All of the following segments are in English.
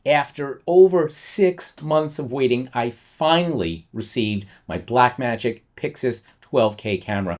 After over 6 months of waiting, I finally received my Blackmagic Pyxis 12K camera.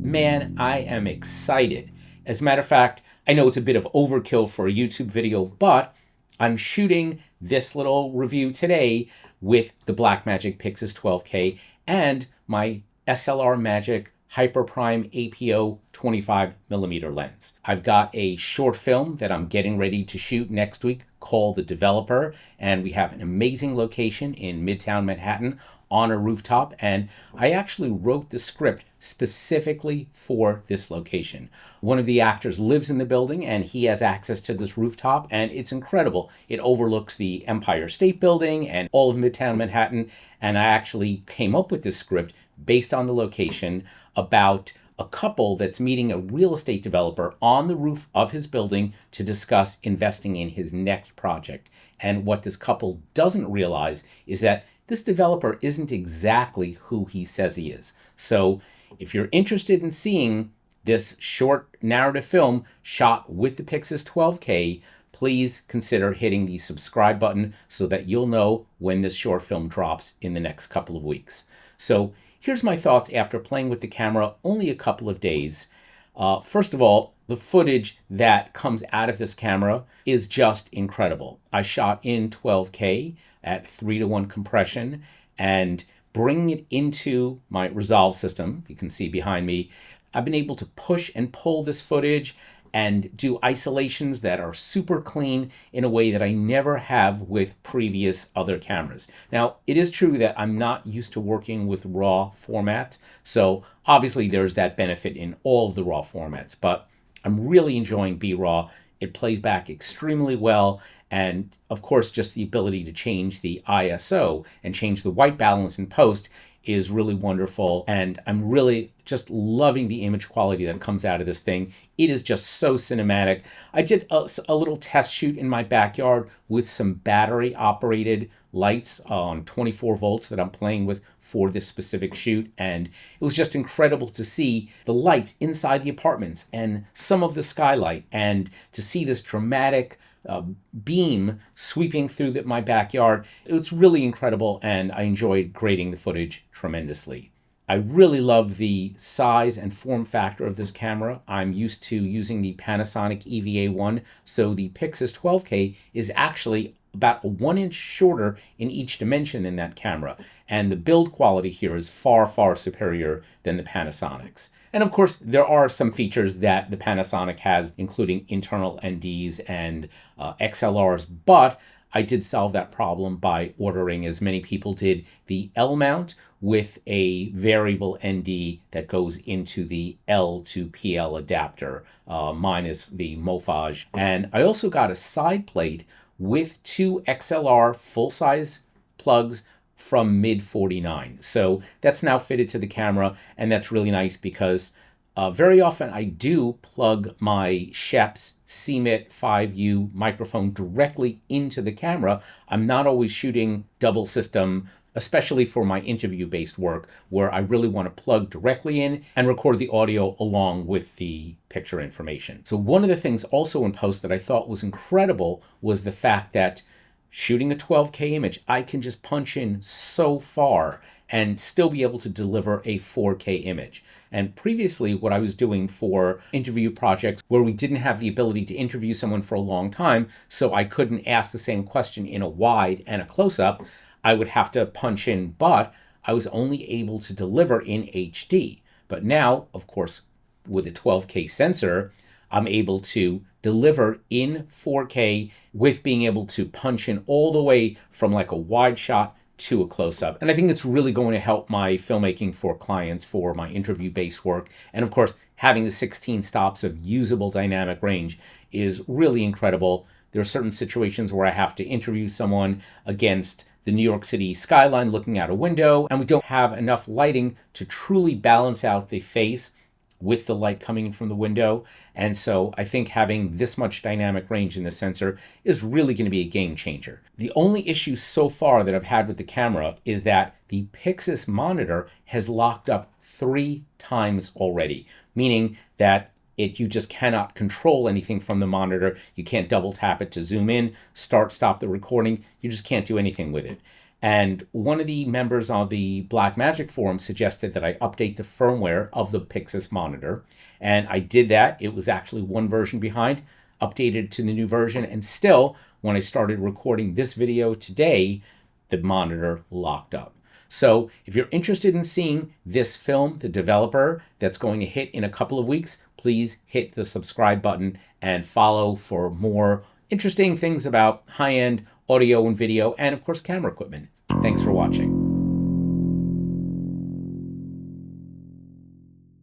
Man, I am excited. As a matter of fact, I know it's a bit of overkill for a YouTube video, but I'm shooting this little review today with the Blackmagic Pyxis 12K and my SLR Magic Hyper Prime APO 25mm lens. I've got a short film that I'm getting ready to shoot next week called The Developer, and we have an amazing location in Midtown Manhattan on a rooftop, and I actually wrote the script specifically for this location. One of the actors lives in the building and he has access to this rooftop, and it's incredible. It overlooks the Empire State Building and all of Midtown Manhattan, and I actually came up with this script based on the location about a couple that's meeting a real estate developer on the roof of his building to discuss investing in his next project. And what this couple doesn't realize is that this developer isn't exactly who he says he is. So if you're interested in seeing this short narrative film shot with the Pyxis 12K, please consider hitting the subscribe button so that you'll know when this short film drops in the next couple of weeks. So here's my thoughts after playing with the camera only a couple of days. First of all, the footage that comes out of this camera is just incredible. I shot in 12K at 3:1 compression, and bringing it into my Resolve system, you can see behind me, I've been able to push and pull this footage and do isolations that are super clean in a way that I never have with previous other cameras. Now, it is true that I'm not used to working with RAW formats, so obviously there's that benefit in all of the RAW formats, but I'm really enjoying B-RAW. It plays back extremely well, and of course just the ability to change the ISO and change the white balance in post is really wonderful, and I'm really just loving the image quality that comes out of this thing. It is just so cinematic. I did a little test shoot in my backyard with some battery operated lights on 24 volts that I'm playing with for this specific shoot, and it was just incredible to see the lights inside the apartments and some of the skylight, and to see this dramatic beam sweeping through my backyard. It's really incredible, and I enjoyed grading the footage tremendously. I really love the size and form factor of this camera. I'm used to using the Panasonic EVA1, so the Pyxis 12K is actually about 1 inch shorter in each dimension than that camera, and the build quality here is far, far superior than the Panasonics. And of course, there are some features that the Panasonic has, including internal NDs and XLRs, but I did solve that problem by ordering, as many people did, the L mount with a variable ND that goes into the L to PL adapter. Mine is the Mofage. And I also got a side plate with 2 XLR full-size plugs from mid-49. So that's now fitted to the camera, and that's really nice because very often I do plug my Schoeps CMIT 5U microphone directly into the camera. I'm not always shooting double system, especially for my interview-based work, where I really want to plug directly in and record the audio along with the picture information. So one of the things also in post that I thought was incredible was the fact that shooting a 12K image, I can just punch in so far and still be able to deliver a 4K image. And previously, what I was doing for interview projects where we didn't have the ability to interview someone for a long time, so I couldn't ask the same question in a wide and a close-up, I would have to punch in, but I was only able to deliver in HD. But now, of course, with a 12K sensor, I'm able to deliver in 4K with being able to punch in all the way from like a wide shot to a close-up. And I think it's really going to help my filmmaking for clients for my interview-based work. And of course, having the 16 stops of usable dynamic range is really incredible. There are certain situations where I have to interview someone against the New York City skyline looking out a window, and we don't have enough lighting to truly balance out the face with the light coming in from the window. And so I think having this much dynamic range in the sensor is really going to be a game changer. The only issue so far that I've had with the camera is that the Pyxis Monitor has locked up 3 times already, meaning that you just cannot control anything from the monitor. You can't double tap it to zoom in, stop the recording. You just can't do anything with it. And one of the members on the Blackmagic forum suggested that I update the firmware of the Pyxis monitor. And I did that. It was actually one version behind, updated to the new version. And still, when I started recording this video today, the monitor locked up. So if you're interested in seeing this film, the developer, that's going to hit in a couple of weeks, please hit the subscribe button and follow for more interesting things about high-end audio and video, and of course camera equipment. Thanks for watching.